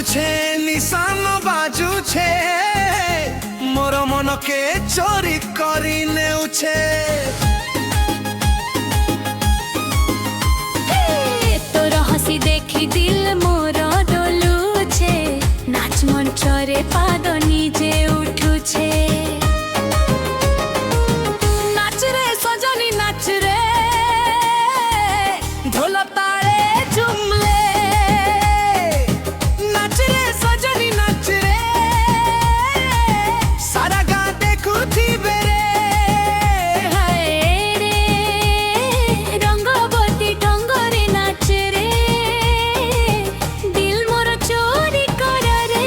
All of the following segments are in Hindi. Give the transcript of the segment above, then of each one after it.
छे निशान बाजू छे मोर मन के चोरी करी नेउछे। तोर हसी देखी दिल मोर डोलुछे नाच मंचरे पाद निजे उठुछे। नाच रे सजनी नाच रे ढोल ताले झुमले। नाच रे सजनी नाच रे सारा गाँ देखुथी बेरे। हाय रे रंगवती ढंगरे नाच रे दिल मोर चोरी कर रे।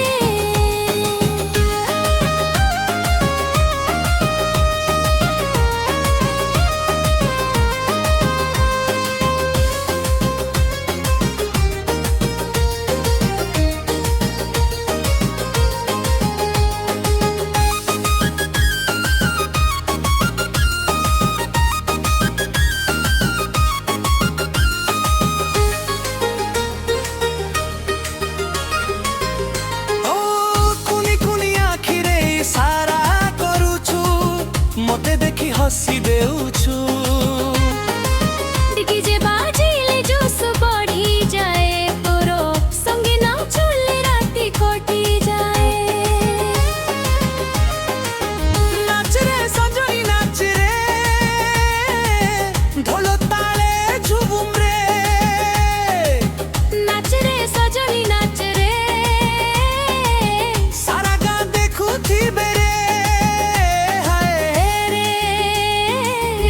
मते देखी हसी देउछु डिगी जे बाजिले जोश बढ़ी जाए तोरो संगे नाचुले राती कटी जाए। नाच रे सजनी नाच रे ढोल ताले झुमुम रे। नाच रे सजनी नाच रे सारा गाँ देखुथी बेरे।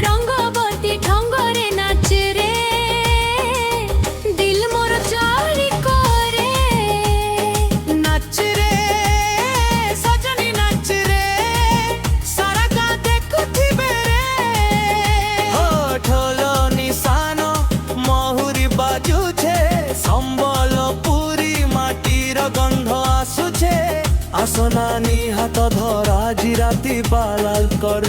रंगवती ढंगरे नाच रे दिल मोर चोरी करे। नाच रे सजनी नाच रे सारा गाँ देखुथी बेरे। हो ढोल निशान महुरी बाजुछे संबलपुरी माटीर गंध आसुछे। आसना निहात धर आज राति बालाल कर।